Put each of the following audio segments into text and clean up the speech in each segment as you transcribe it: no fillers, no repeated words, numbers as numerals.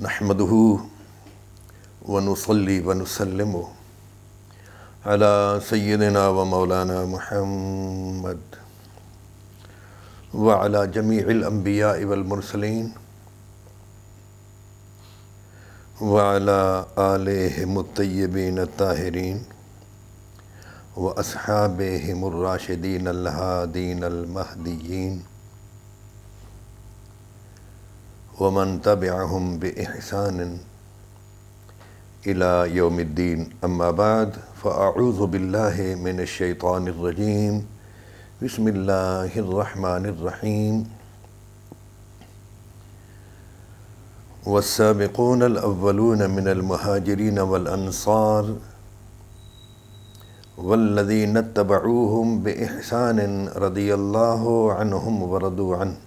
نحمده ونصلي ونسلم على سيدنا ومولانا محمد وعلى جميع الأنبياء والمرسلين وعلى آلهم الطيبين الطاهرين وأصحابهم الراشدين الهادين المهديين ومن تبعهم بإحسان إلى يوم الدين. أما بعد، فأعوذ بالله من الشيطان الرجيم. بسم الله الرحمن الرحيم. والسابقون الأولون من المهاجرين والأنصار والذين اتبعوهم بإحسان رضي الله عنهم ورضوا عنه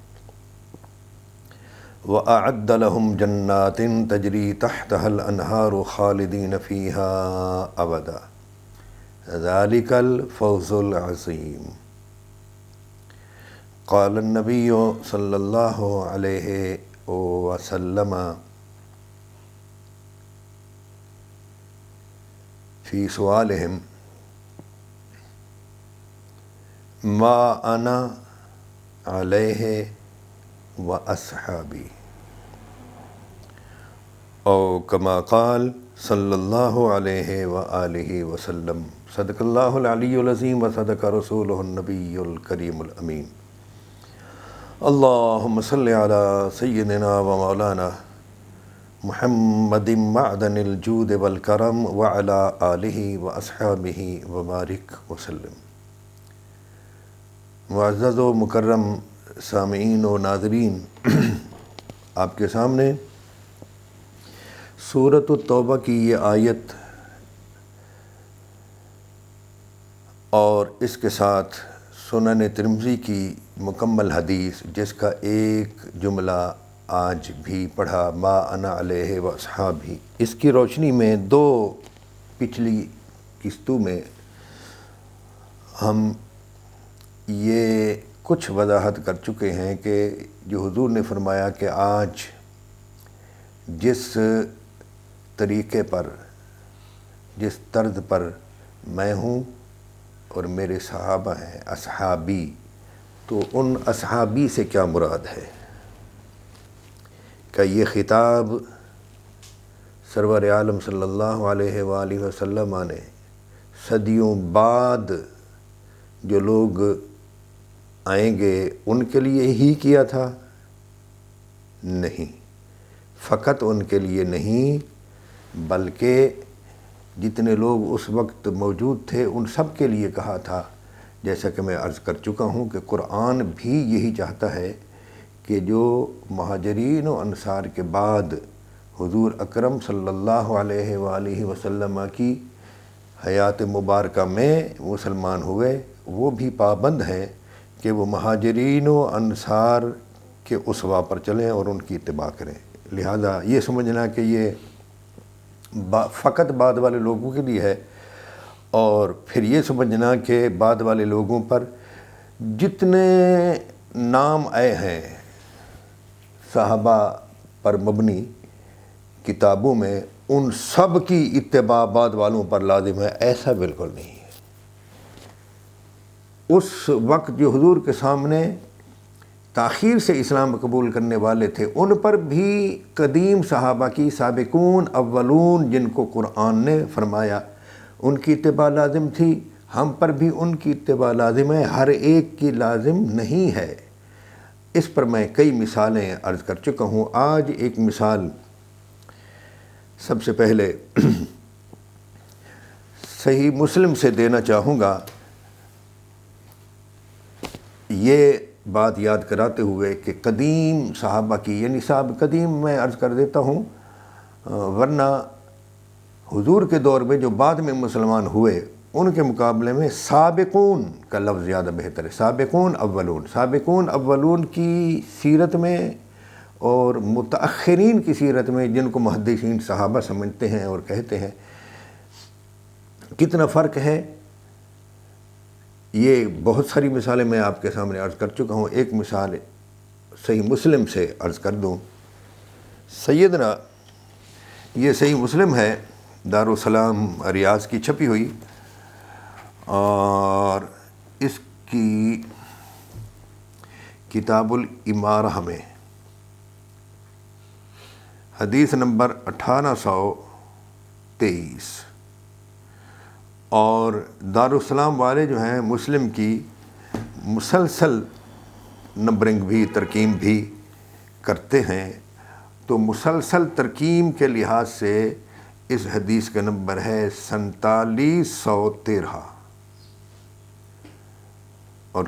وأعد لهم جنات تجري تحتها الأنهار خالدين فيها أبدا ذلك الفوز العظيم. قال النبي صلى الله عليه وسلم في سؤالهم: ما أنا عليه وأصحابي، او كما قال صلی اللہ علیہ وآلہ وسلم. صدق اللہ العلی العظیم وصدق رسولہ النبی الکریم الامین. اللہم صلی علی سیدنا و مولانا محمد معدن الجود والکرم وعلی آلہ واصحابہ وبارک وسلم. معزز و مکرم سامعین و ناظرین، آپ کے سامنے سورۃ التوبہ کی یہ آیت اور اس کے ساتھ سنن ترمذی کی مکمل حدیث، جس کا ایک جملہ آج بھی پڑھا، ما انا علیہ و اصحابی، اس کی روشنی میں دو پچھلی قسطوں میں ہم یہ کچھ وضاحت کر چکے ہیں کہ جو حضور نے فرمایا کہ آج جس طریقے پر، جس طرز پر میں ہوں اور میرے صحابہ ہیں اصحابی، تو ان اصحابی سے کیا مراد ہے؟ کہ یہ خطاب سرور عالم صلی اللہ علیہ وآلہ وسلم نے صدیوں بعد جو لوگ آئیں گے ان کے لیے ہی کیا تھا؟ نہیں، فقط ان کے لیے نہیں، بلکہ جتنے لوگ اس وقت موجود تھے ان سب کے لیے کہا تھا. جیسا کہ میں عرض کر چکا ہوں کہ قرآن بھی یہی چاہتا ہے کہ جو مہاجرین و انصار کے بعد حضور اکرم صلی اللہ علیہ وآلہ وسلم کی حیات مبارکہ میں مسلمان ہوئے، وہ بھی پابند ہیں کہ وہ مہاجرین و انصار کے اسوہ پر چلیں اور ان کی اتباع کریں. لہذا یہ سمجھنا کہ یہ فقط بعد والے لوگوں کے لیے ہے، اور پھر یہ سمجھنا کہ بعد والے لوگوں پر جتنے نام آئے ہیں صحابہ پر مبنی کتابوں میں، ان سب کی اتباع بعد والوں پر لازم ہے، ایسا بالکل نہیں ہے. اس وقت جو حضور کے سامنے تاخیر سے اسلام قبول کرنے والے تھے، ان پر بھی قدیم صحابہ کی سابقون اولون جن کو قرآن نے فرمایا ان کی اتباع لازم تھی. ہم پر بھی ان کی اتباع لازم ہے، ہر ایک کی لازم نہیں ہے. اس پر میں کئی مثالیں عرض کر چکا ہوں. آج ایک مثال سب سے پہلے صحیح مسلم سے دینا چاہوں گا، یہ بات یاد کراتے ہوئے کہ قدیم صحابہ کی، یعنی صاحب قدیم میں عرض کر دیتا ہوں، ورنہ حضور کے دور میں جو بعد میں مسلمان ہوئے ان کے مقابلے میں سابقون کا لفظ زیادہ بہتر ہے. سابقون اولون، سابقون اولون کی سیرت میں اور متأخرین کی سیرت میں، جن کو محدثین صحابہ سمجھتے ہیں اور کہتے ہیں، کتنا فرق ہے. یہ بہت ساری مثالیں میں آپ کے سامنے عرض کر چکا ہوں. ایک مثال صحیح مسلم سے عرض کر دوں. سیدنا یہ صحیح مسلم ہے، دارالسلام ریاض کی چھپی ہوئی، اور اس کی کتاب الامارہ میں حدیث نمبر 1823، اور دارالسلام والے جو ہیں مسلم کی مسلسل نمبرنگ بھی ترقیم بھی کرتے ہیں، تو مسلسل ترقیم کے لحاظ سے اس حدیث کا نمبر ہے 4713، اور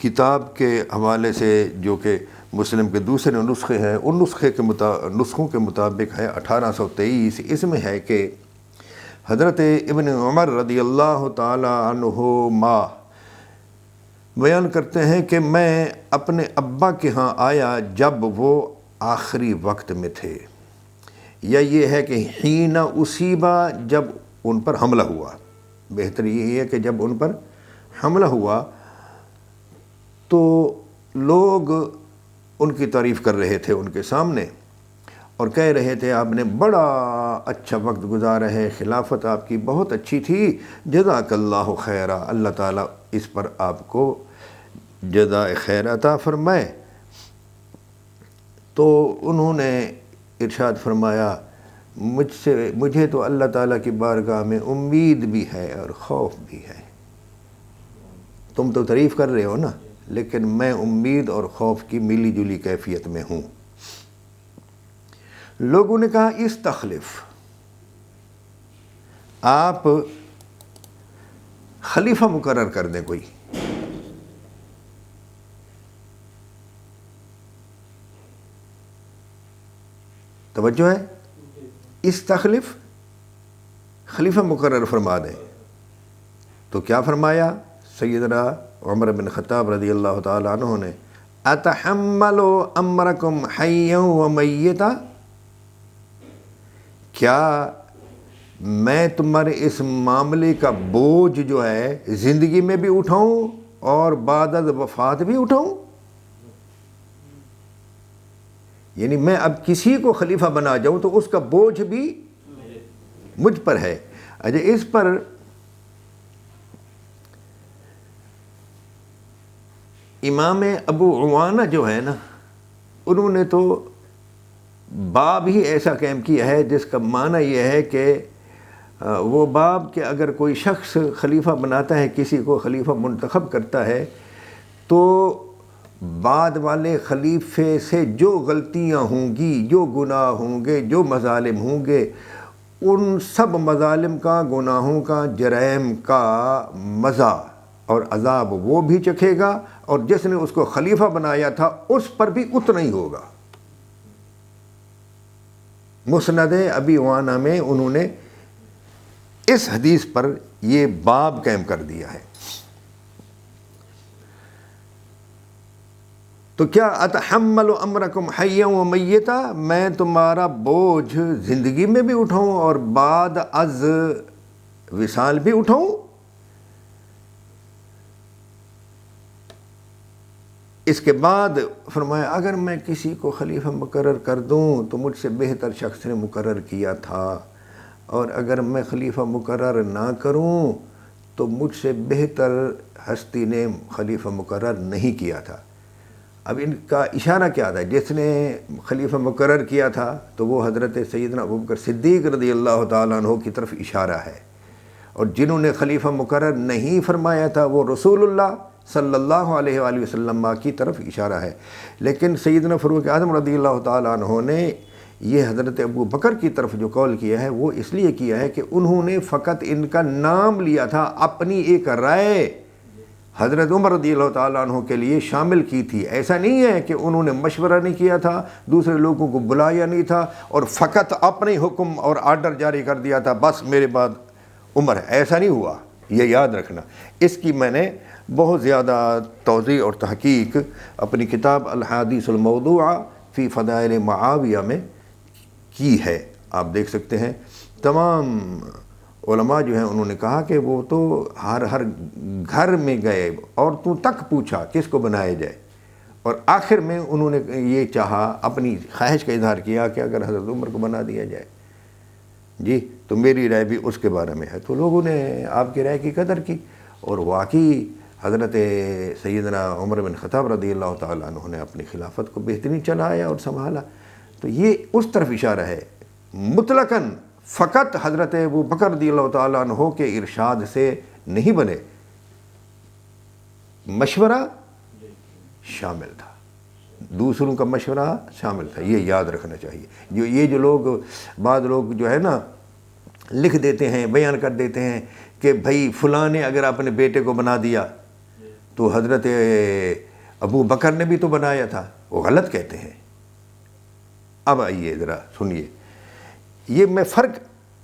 کتاب کے حوالے سے جو کہ مسلم کے دوسرے نسخے ہیں، ان نسخوں کے مطابق ہے 1823۔ اس میں ہے کہ حضرت ابن عمر رضی اللہ تعالی عنہما بیان کرتے ہیں کہ میں اپنے ابا کے ہاں آیا جب وہ آخری وقت میں تھے، یا یہ ہے کہ حین اصیبا، جب ان پر حملہ ہوا، بہتر یہی ہے کہ جب ان پر حملہ ہوا تو لوگ ان کی تعریف کر رہے تھے ان کے سامنے، اور کہہ رہے تھے آپ نے بڑا اچھا وقت گزارا ہے، خلافت آپ کی بہت اچھی تھی، جزاک اللہ خیرہ، اللہ تعالیٰ اس پر آپ کو جزائے خیر عطا فرمائے۔ تو انہوں نے ارشاد فرمایا مجھے تو اللہ تعالیٰ کی بارگاہ میں امید بھی ہے اور خوف بھی ہے۔ تم تو تعریف کر رہے ہو نا، لیکن میں امید اور خوف کی ملی جلی کیفیت میں ہوں۔ لوگوں نے کہا استخلف، آپ خلیفہ مقرر کر دیں کوئی۔ توجہ ہے، استخلف، خلیفہ مقرر فرما دیں۔ تو کیا فرمایا سیدنا عمر بن خطاب رضی اللہ تعالی عنہ نے، اتحمل امرکم حیا و میتا، کیا میں تمہارے اس معاملے کا بوجھ جو ہے زندگی میں بھی اٹھاؤں اور بعد از وفات بھی اٹھاؤں؟ یعنی میں اب کسی کو خلیفہ بنا جاؤں تو اس کا بوجھ بھی مجھ پر ہے۔ اچھا، اس پر امام ابو عوانہ جو ہے نا، انہوں نے تو باب ہی ایسا قائم کیا ہے جس کا معنی یہ ہے کہ وہ باب کہ اگر کوئی شخص خلیفہ بناتا ہے، کسی کو خلیفہ منتخب کرتا ہے، تو بعد والے خلیفے سے جو غلطیاں ہوں گی، جو گناہ ہوں گے، جو مظالم ہوں گے، ان سب مظالم کا، گناہوں کا، جرائم کا مزہ اور عذاب وہ بھی چکھے گا، اور جس نے اس کو خلیفہ بنایا تھا اس پر بھی اتنا ہی ہوگا۔ مسند ابی عوانہ میں انہوں نے اس حدیث پر یہ باب قائم کر دیا ہے۔ تو کیا اتحمل امرکم حیا و میتا، میں تمہارا بوجھ زندگی میں بھی اٹھاؤں اور بعد از وصال بھی اٹھاؤں؟ اس کے بعد فرمایا اگر میں کسی کو خلیفہ مقرر کر دوں تو مجھ سے بہتر شخص نے مقرر کیا تھا، اور اگر میں خلیفہ مقرر نہ کروں تو مجھ سے بہتر ہستی نے خلیفہ مقرر نہیں کیا تھا۔ اب ان کا اشارہ کیا تھا؟ جس نے خلیفہ مقرر کیا تھا تو وہ حضرت سیدنا ابوبکر صدیق رضی اللہ تعالیٰ عنہ کی طرف اشارہ ہے، اور جنہوں نے خلیفہ مقرر نہیں فرمایا تھا وہ رسول اللہ صلی اللہ علیہ وآلہ وسلم کی طرف اشارہ ہے۔ لیکن سیدنا فاروق اعظم رضی اللہ تعالیٰ عنہ نے یہ حضرت ابو بکر کی طرف جو قول کیا ہے وہ اس لیے کیا ہے کہ انہوں نے فقط ان کا نام لیا تھا، اپنی ایک رائے حضرت عمر رضی اللہ تعالیٰ عنہ کے لیے شامل کی تھی۔ ایسا نہیں ہے کہ انہوں نے مشورہ نہیں کیا تھا، دوسرے لوگوں کو بلایا نہیں تھا اور فقط اپنے حکم اور آرڈر جاری کر دیا تھا بس میرے بعد عمر ہے، ایسا نہیں ہوا، یہ یاد رکھنا۔ اس کی میں نے بہت زیادہ توضیح اور تحقیق اپنی کتاب الحادیث الموضوعہ فی فضائل معاویہ میں کی ہے، آپ دیکھ سکتے ہیں۔ تمام علماء جو ہیں انہوں نے کہا کہ وہ تو ہر گھر میں گئے، عورتوں تک پوچھا کس کو بنایا جائے، اور آخر میں انہوں نے یہ چاہا، اپنی خواہش کا اظہار کیا کہ اگر حضرت عمر کو بنا دیا جائے جی تو میری رائے بھی اس کے بارے میں ہے۔ تو لوگوں نے آپ کی رائے کی قدر کی، اور واقعی حضرت سیدنا عمر بن خطاب رضی اللہ تعالیٰ عنہ نے اپنی خلافت کو بہترین چلایا اور سنبھالا۔ تو یہ اس طرف اشارہ ہے، مطلقاً فقط حضرت ابو بکر رضی اللہ تعالیٰ عنہ کے ارشاد سے نہیں بنے، مشورہ شامل تھا، دوسروں کا مشورہ شامل تھا، یہ یاد رکھنا چاہیے۔ جو لوگ، بعض لوگ جو ہے نا لکھ دیتے ہیں، بیان کر دیتے ہیں کہ بھائی فلاں نے اگر اپنے بیٹے کو بنا دیا تو حضرت ابو بکر نے بھی تو بنایا تھا، وہ غلط کہتے ہیں۔ اب آئیے ذرا سنیے، یہ میں فرق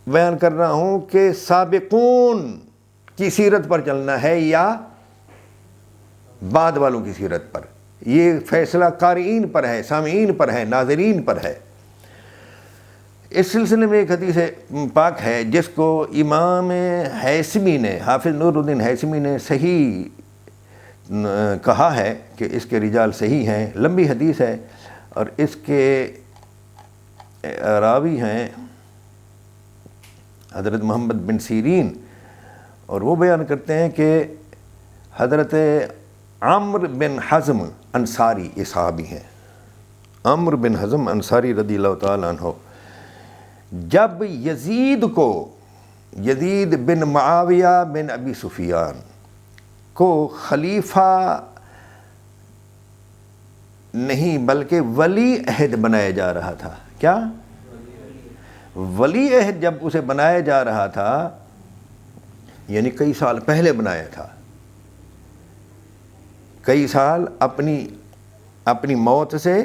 بیان کر رہا ہوں کہ سابقون کی سیرت پر چلنا ہے یا بعد والوں کی سیرت پر، یہ فیصلہ قارئین پر ہے، سامعین پر ہے، ناظرین پر ہے۔ اس سلسلے میں ایک حدیث پاک ہے جس کو امام ہیثمی نے، حافظ نور الدین ہیثمی نے صحیح کہا ہے کہ اس کے رجال صحیح ہیں، لمبی حدیث ہے، اور اس کے راوی ہیں حضرت محمد بن سیرین، اور وہ بیان کرتے ہیں کہ حضرت عمرو بن حزم انصاری یہ صحابی ہیں، عمرو بن حزم انصاری رضی اللہ تعالیٰ عنہ، جب یزید بن معاویہ بن ابی سفیان کو خلیفہ نہیں بلکہ ولی عہد بنایا جا رہا تھا، کیا ولی عہد جب اسے بنایا جا رہا تھا، یعنی کئی سال پہلے بنایا تھا، کئی سال اپنی موت سے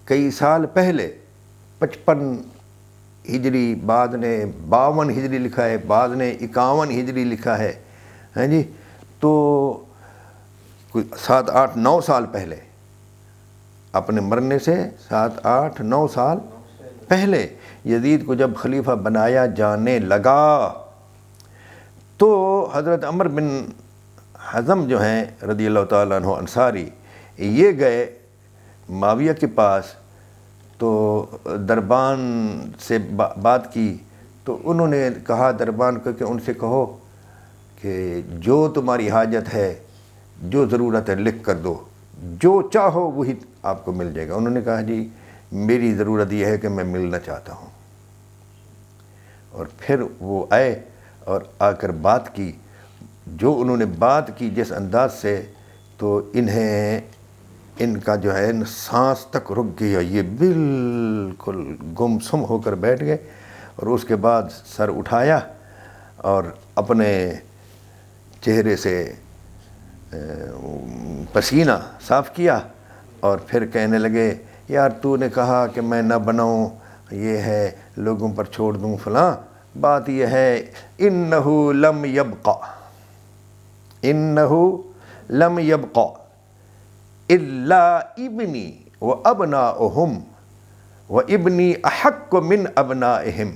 کئی سال پہلے، 55 ہجری، بعد نے 52 ہجری لکھا ہے، بعد نے 51 ہجری لکھا ہے، ہاں جی، تو 7 8 9 سال پہلے، اپنے مرنے سے 7 8 9 سال پہلے یزید کو جب خلیفہ بنایا جانے لگا تو حضرت عمر بن حزم جو ہیں رضی اللہ تعالیٰ عنہ انصاری، یہ گئے معاویہ کے پاس، تو دربان سے بات کی، تو انہوں نے کہا دربان کو کہ ان سے کہو کہ جو تمہاری حاجت ہے، جو ضرورت ہے لکھ کر دو، جو چاہو وہی آپ کو مل جائے گا۔ انہوں نے کہا جی میری ضرورت یہ ہے کہ میں ملنا چاہتا ہوں، اور پھر وہ آئے اور آ کر بات کی، جو انہوں نے بات کی جس انداز سے، تو ان کا جو ہے سانس تک رک گیا، یہ بالکل گم سم ہو کر بیٹھ گئے، اور اس کے بعد سر اٹھایا اور اپنے چہرے سے پسینہ صاف کیا، اور پھر کہنے لگے یار تو نے کہا کہ میں نہ بناؤں، یہ ہے لوگوں پر چھوڑ دوں فلاں، بات یہ ہے انہو لم یبقى الا ابنی و ابناؤہم و ابنی احق من ابنائہم،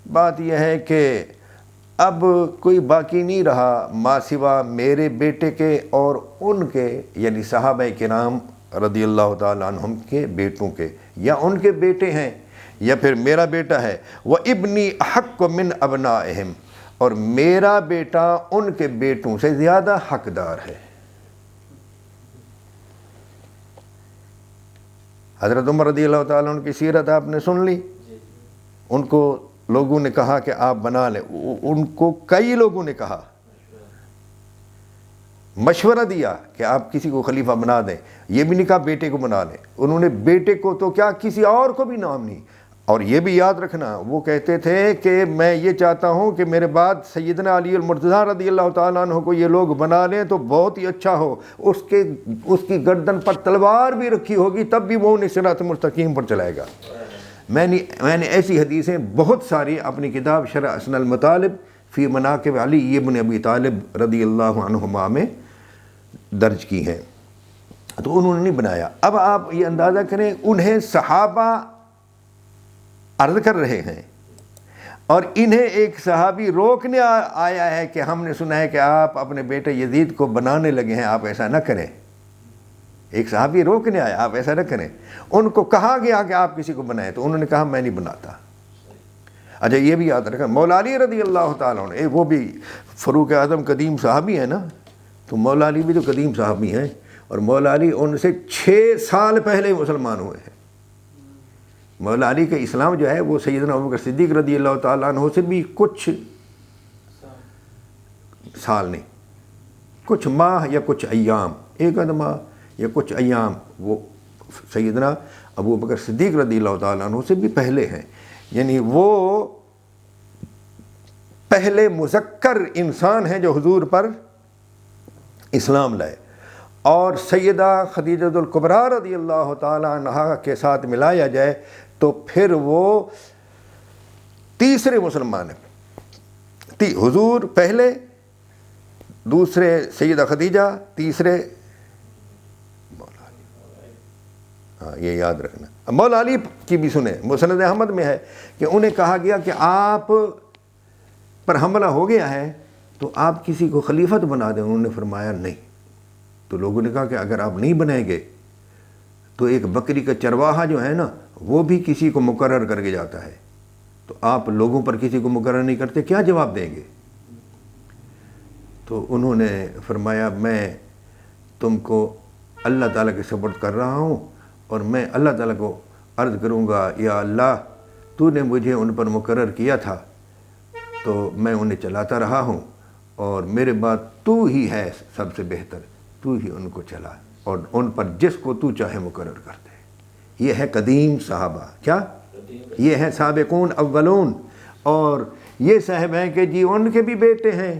بات یہ ہے کہ اب کوئی باقی نہیں رہا ما سوا میرے بیٹے کے اور ان کے، یعنی صحابہ کرام رضی اللہ تعالیٰ عنہم کے بیٹوں کے، یا ان کے بیٹے ہیں یا پھر میرا بیٹا ہے، وَإِبْنِي أَحَقُّ مِنْ أَبْنَائِهِمْ، اور میرا بیٹا ان کے بیٹوں سے زیادہ حقدار ہے۔ حضرت عمر رضی اللہ تعالیٰ عنہ کی سیرت آپ نے سن لی، ان کو لوگوں نے کہا کہ آپ بنا لیں، ان کو کئی لوگوں نے کہا، مشورہ دیا کہ آپ کسی کو خلیفہ بنا دیں، یہ بھی نہیں کہا بیٹے کو بنا لیں، انہوں نے بیٹے کو تو کیا کسی اور کو بھی نام نہیں، اور یہ بھی یاد رکھنا وہ کہتے تھے کہ میں یہ چاہتا ہوں کہ میرے بعد سیدنا علی المرتضیٰ رضی اللہ تعالیٰ عنہ کو یہ لوگ بنا لیں تو بہت ہی اچھا ہو، اس کی گردن پر تلوار بھی رکھی ہوگی تب بھی وہ انہیں صراط مستقیم پر چلائے گا۔ میں نے ایسی حدیثیں بہت ساری اپنی کتاب شرح حسن المطالب فی مناقب علی ابن ابی طالب رضی اللہ عنہما میں درج کی ہیں، تو انہوں نے نہیں بنایا۔ اب آپ یہ اندازہ کریں، انہیں صحابہ عرض کر رہے ہیں اور انہیں ایک صحابی روکنے آیا ہے کہ ہم نے سنا ہے کہ آپ اپنے بیٹے یزید کو بنانے لگے ہیں، آپ ایسا نہ کریں، ایک صحابی روکنے آیا آپ ایسا نہ کریں. ان کو کہا گیا کہ آپ کسی کو بنائیں تو انہوں نے کہا میں نہیں بناتا. اچھا یہ بھی یاد رکھیں مولا علی رضی اللہ تعالیٰ عنہ وہ بھی فاروق اعظم قدیم صحابی ہیں نا, تو مولا علی بھی تو قدیم صحابی ہیں, اور مولا علی ان سے 6 سال پہلے مسلمان ہوئے ہیں. مولا علی کا اسلام جو ہے وہ سیدنا ابوبکر صدیق رضی اللہ تعالیٰ عنہ سے بھی کچھ سال نہیں, کچھ ماہ یا کچھ ایام, ایک آدھ ماہ یا کچھ ایام وہ سیدنا ابوبکر صدیق رضی اللہ تعالیٰ عنہ سے بھی پہلے ہیں. یعنی وہ پہلے مذکر انسان ہیں جو حضور پر اسلام لائے. اور سیدہ خدیجہ الکبریٰ رضی اللہ تعالیٰ عنہا کے ساتھ ملایا جائے تو پھر وہ تیسرے مسلمان ہیں. حضور پہلے, دوسرے سیدہ خدیجہ, تیسرے مولا علی. ہاں یہ یاد رکھنا. مولا علی کی بھی سنیں, مسند احمد میں ہے کہ انہیں کہا گیا کہ آپ پر حملہ ہو گیا ہے تو آپ کسی کو خلیفت بنا دیں. انہوں نے فرمایا نہیں. تو لوگوں نے کہا کہ اگر آپ نہیں بنائیں گے تو ایک بکری کا چرواہا جو ہے نا وہ بھی کسی کو مقرر کر کے جاتا ہے, تو آپ لوگوں پر کسی کو مقرر نہیں کرتے, کیا جواب دیں گے؟ تو انہوں نے فرمایا میں تم کو اللہ تعالیٰ کے سپرد کر رہا ہوں, اور میں اللہ تعالیٰ کو عرض کروں گا یا اللہ تو نے مجھے ان پر مقرر کیا تھا تو میں انہیں چلاتا رہا ہوں, اور میرے بعد تو ہی ہے سب سے بہتر, تو ہی ان کو چلا اور ان پر جس کو تو چاہے مقرر کر دے. یہ ہے قدیم صحابہ. کیا یہ ہے سابقون اولون. اور یہ صاحب ہیں کہ جی ان کے بھی بیٹے ہیں,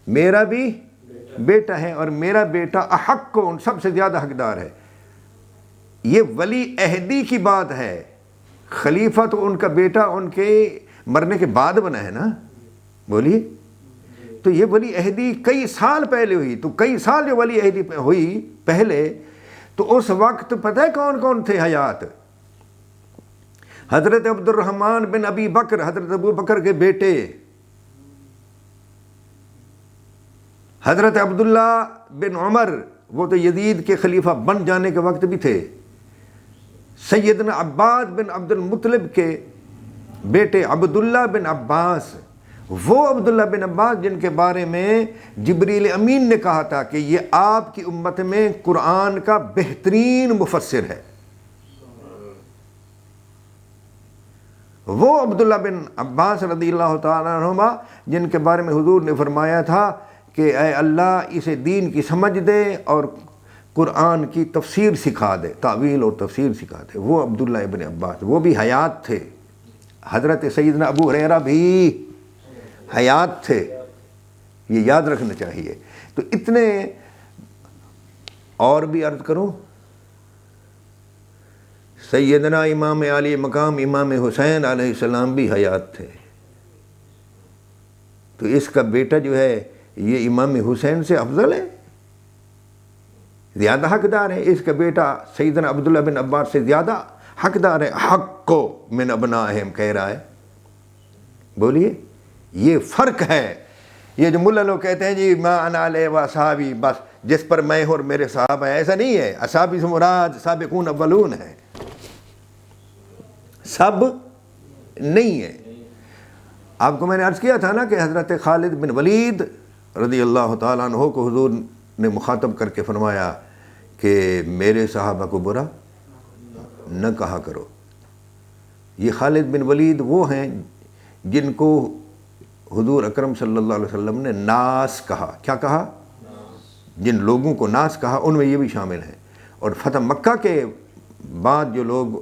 میرا بھی بیٹا ہے, اور میرا بیٹا احق کو ان سب سے زیادہ حقدار ہے. یہ ولی عہدی کی بات ہے. خلیفہ تو ان کا بیٹا ان کے مرنے کے بعد بنا ہے نا, بولیے. تو یہ ولی عہدی کئی سال پہلے ہوئی, تو کئی سال جو ولی عہدی ہوئی پہلے, تو اس وقت پتہ ہے کون کون تھے حیات؟ حضرت عبد الرحمن بن ابی بکر, حضرت ابو بکر کے بیٹے, حضرت عبداللہ بن عمر وہ تو یزید کے خلیفہ بن جانے کے وقت بھی تھے, سیدنا عباس بن عبد المطلب کے بیٹے عبداللہ بن عباس, وہ عبداللہ بن عباس جن کے بارے میں جبریل امین نے کہا تھا کہ یہ آپ کی امت میں قرآن کا بہترین مفسر ہے. وہ عبداللہ بن عباس رضی اللہ تعالیٰ عنہما جن کے بارے میں حضور نے فرمایا تھا کہ اے اللہ اسے دین کی سمجھ دے اور قرآن کی تفسیر سکھا دے, تعویل اور تفسیر سکھا دے. وہ عبداللہ ابن عباس وہ بھی حیات تھے. حضرت سیدنا ابو ہریرہ بھی حیات تھے, یہ یاد رکھنا چاہیے. تو اتنے, اور بھی عرض کروں, سیدنا امام عالی مقام امام حسین علیہ السلام بھی حیات تھے. تو اس کا بیٹا جو ہے یہ امام حسین سے افضل ہے, زیادہ حقدار ہے. اس کا بیٹا سیدنا عبداللہ بن عباس سے زیادہ حقدار ہے. حق کو من ابنائہم کہہ رہا ہے. بولیے, یہ فرق ہے. یہ جو ملا لوگ کہتے ہیں جی ما انا علیہ و اصحابی, بس جس پر میں اور میرے صحابہ ہیں, ایسا نہیں ہے. اصحابی سے مراد سابقون اولون ہے, سب نہیں ہے. آپ کو میں نے عرض کیا تھا نا کہ حضرت خالد بن ولید رضی اللہ تعالیٰ عنہ کو حضور نے مخاطب کر کے فرمایا کہ میرے صحابہ کو برا نہ کہا کرو. یہ خالد بن ولید وہ ہیں جن کو حضور اکرم صلی اللہ علیہ وسلم نے ناس کہا. کیا کہا؟ جن لوگوں کو ناس کہا ان میں یہ بھی شامل ہیں. اور فتح مکہ کے بعد جو لوگ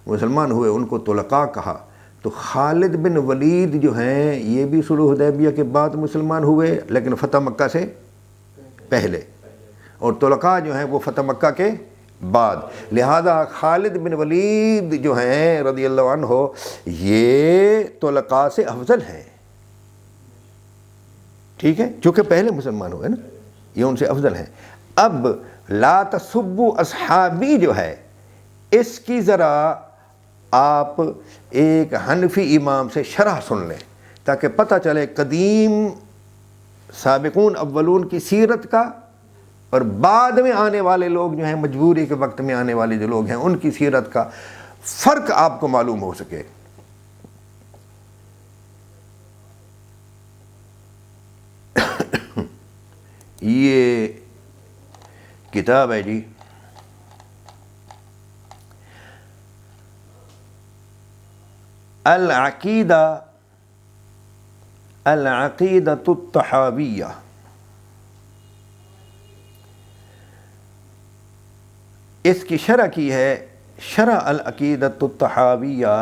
مسلمان ہوئے ان کو طلقاء کہا. تو خالد بن ولید جو ہیں یہ بھی صلح حدیبیہ کے بعد مسلمان ہوئے لیکن فتح مکہ سے پہلے, اور طلقاء جو ہیں وہ فتح مکہ کے بعد. لہذا خالد بن ولید جو ہیں رضی اللہ عنہ یہ طلقاء سے افضل ہیں. ٹھیک ہے, چونکہ پہلے مسلمان ہوئے نا, یہ ان سے افضل ہیں. اب لا تسبوا اصحابی جو ہے اس کی ذرا آپ ایک حنفی امام سے شرح سن لیں تاکہ پتہ چلے قدیم سابقون اولون کی سیرت کا اور بعد میں آنے والے لوگ جو ہیں، مجبوری کے وقت میں آنے والے جو لوگ ہیں، ان کی سیرت کا فرق آپ کو معلوم ہو سکے۔ یہ کتاب ہے جی العقیدۃ الطحاویہ۔ اس کی شرح کی ہے شرح العقیدۃ الطحاویہ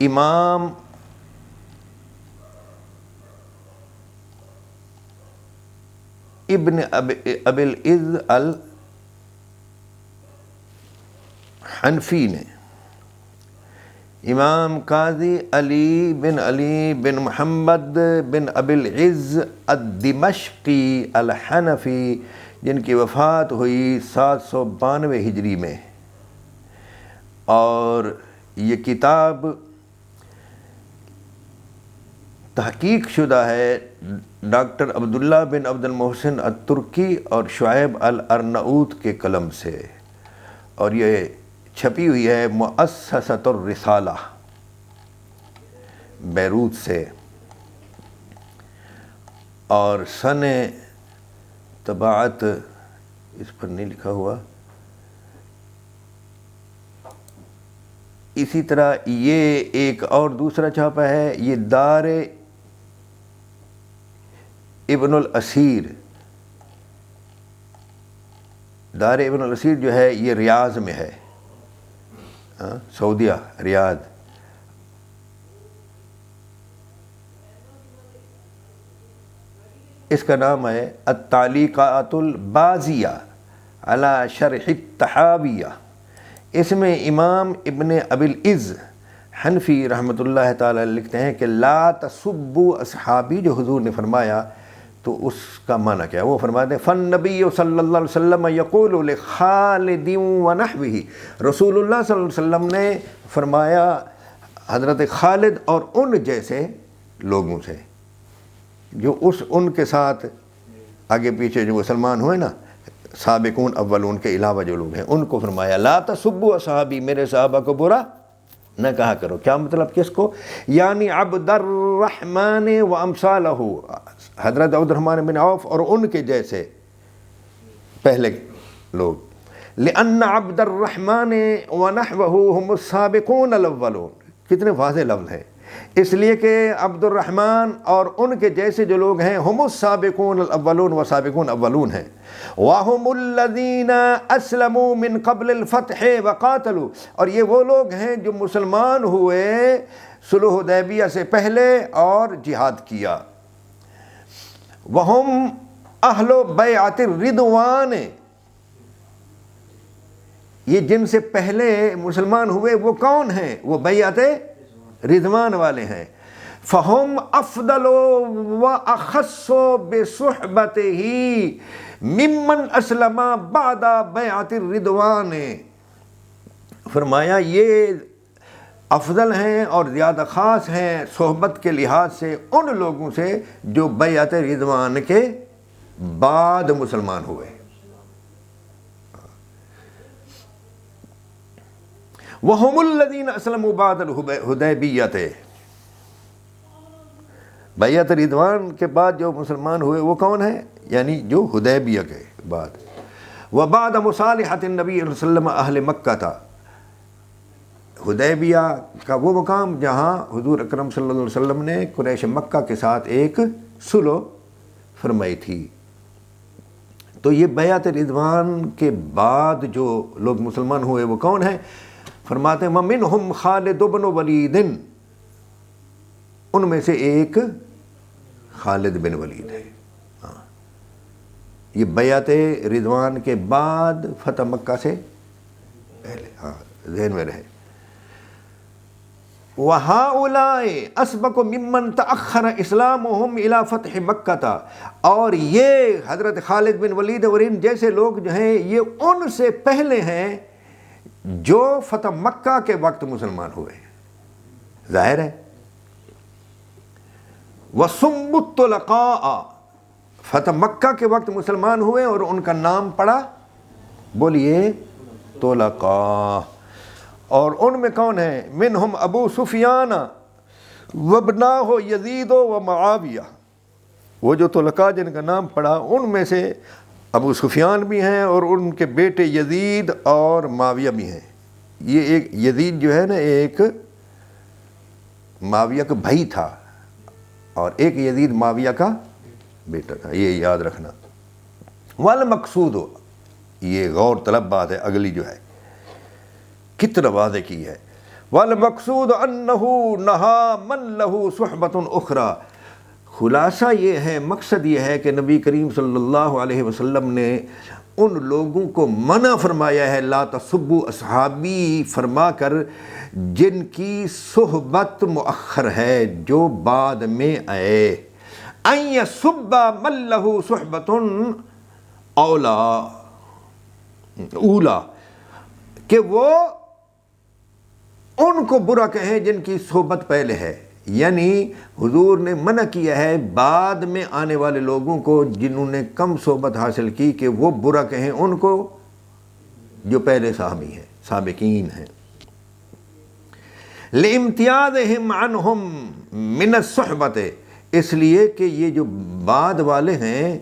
امام ابن ابی العز الحنفی نے، امام قاضی علی بن محمد بن ابی العز الدمشقی الحنفی، جن کی وفات ہوئی 792 ہجری میں، اور یہ کتاب تحقیق شدہ ہے ڈاکٹر عبداللہ بن عبد المحسن الترکی اور شعیب الارناؤوط کے قلم سے، اور یہ چھپی ہوئی ہے مؤسسۃ الرسالہ بیروت سے، اور سن طباعت اس پر نہیں لکھا ہوا۔ اسی طرح یہ ایک اور دوسرا چھاپا ہے، یہ دار ابن الاسیر جو ہے یہ ریاض میں ہے، سعودیہ ریاض۔ اس کا نام ہے التعلیقات البازیہ علی شرح الطحاویہ۔ اس میں امام ابن ابی العز حنفی رحمۃ اللہ تعالی لکھتے ہیں کہ لا تسبوا اصحابی، جو حضور نے فرمایا تو اس کا معنی کیا ہے؟ وہ فرماتے ہیں فالنبی صلی اللہ علیہ وسلم یقول لخالد ونحوہ، رسول اللہ صلی اللہ علیہ وسلم نے فرمایا حضرت خالد اور ان جیسے لوگوں سے، جو ان کے ساتھ آگے پیچھے جو مسلمان ہوئے نا، سابقون اولون کے علاوہ جو لوگ ہیں، ان کو فرمایا لا تسبوا اصحابی، میرے صحابہ کو برا نہ کہا کرو۔ کیا مطلب کس کو؟ یعنی عبد الرحمن و امثالہ، حضرت عبد الرحمن بن عوف اور ان کے جیسے پہلے لوگ۔ لأن عبد الرحمن ونحوہ هم السابقون الاولون، کتنے واضح لفظ ہیں، اس لیے کہ عبد الرحمن اور ان کے جیسے جو لوگ ہیں ہم السابقون الاولون، و سابقون اولون ہیں۔ وَهُمُ الَّذِينَ أَسْلَمُوا مِن قَبْلِ الْفَتْحِ وَقَاتَلُوا، اور یہ وہ لوگ ہیں جو مسلمان ہوئے صلح حدیبیہ سے پہلے اور جہاد کیا۔ وَهُمْ أَهْلُ بَيْعَةِ الرِّضْوَانِ، یہ جن سے پہلے مسلمان ہوئے وہ کون ہیں؟ وہ بیعت رضوان والے ہیں۔ فَهُمْ أَفْضَلُ وَأَخَصُّ بِصُحْبَتِهِ مِمَّنْ أَسْلَمَ بَعْدَ بَيْعَةِ الرِّضْوَانِ، فرمایا یہ افضل ہیں اور زیادہ خاص ہیں صحبت کے لحاظ سے ان لوگوں سے جو بیعت رضوان کے بعد مسلمان ہوئے۔ وَهُمُ الَّذِينَ أَسْلَمُوا بَعْدَ الْحُدَیبِیَّةِ، بیعت رضوان کے بعد جو مسلمان ہوئے وہ کون ہیں؟ یعنی جو حدیبیہ کے بعد۔ وَبَعْدَ مُصَالِحَةِ النَّبِيِّ صلی اللہ علیہ وسلم اہل مکہ تھا، حدیبیہ کا وہ مقام جہاں حضور اکرم صلی اللہ علیہ وسلم نے قریش مکہ کے ساتھ ایک صلح فرمائی تھی۔ تو یہ بیعت رضوان کے بعد جو لوگ مسلمان ہوئے وہ کون ہیں؟ فرماتے ہیں وَمِنْهُمْ خالد بن ولید، ان میں سے ایک خالد بن ولید ہے۔ یہ بیعت رضوان کے بعد فتح مکہ سے پہلے، ذہن میں رہے۔ وَهَؤُلَاءِ أَسْبَقُ مِمَّنْ تَأَخَّرَ إِسْلَامُهُمْ إِلَى فَتْحِ مَكَّةَ، اور یہ حضرت خالد بن ولید اور ان جیسے لوگ جو ہیں یہ ان سے پہلے ہیں جو فتح مکہ کے وقت مسلمان ہوئے، ظاہر ہے۔ وَصُمُّ الطُّلَقَاءَ، فتح مکہ کے وقت مسلمان ہوئے اور ان کا نام پڑا، بولیے، طلقاء۔ اور ان میں کون ہیں؟ منہم ابو سفیان وابناہ یزید و معاویہ۔ وہ جو طلقاء جن کا نام پڑا ان میں سے ابو سفیان بھی ہیں اور ان کے بیٹے یزید اور معاویہ بھی ہیں۔ یہ ایک یزید جو ہے نا ایک معاویہ کا بھائی تھا اور ایک یزید معاویہ کا بیٹا تھا، یہ یاد رکھنا۔ والمقصود، یہ غور طلب بات ہے اگلی جو ہے، کتنا واضح کی ہے۔ والمقصود انہ نہا من لہ صحبۃ اخری، خلاصہ یہ ہے، مقصد یہ ہے کہ نبی کریم صلی اللہ علیہ وسلم نے ان لوگوں کو منع فرمایا ہے، لا تسبوا اصحابی فرما کر، جن کی صحبت مؤخر ہے، جو بعد میں آئے، ان یسب من لہ صحبۃ اولا، کہ وہ ان کو برا کہیں جن کی صحبت پہلے ہے۔ یعنی حضور نے منع کیا ہے بعد میں آنے والے لوگوں کو جنہوں نے کم صحبت حاصل کی کہ وہ برا کہیں ان کو جو پہلے صحابی ہیں، سابقین ہیں۔ لِامْتِيَاذِهِمْ عَنْهُمْ مِنَ الصُّحْبَةِ، اس لیے کہ یہ جو بعد والے ہیں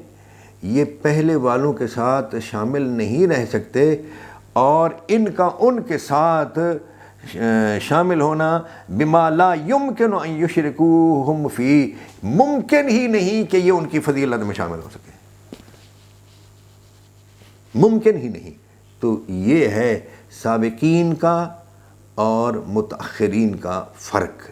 یہ پہلے والوں کے ساتھ شامل نہیں رہ سکتے، اور ان کا ان کے ساتھ شامل ہونا بما لا يمكن ان يشركوهم فی، ممکن ہی نہیں کہ یہ ان کی فضیلت میں شامل ہو سکے، ممکن ہی نہیں۔ تو یہ ہے سابقین کا اور متأخرین کا فرق۔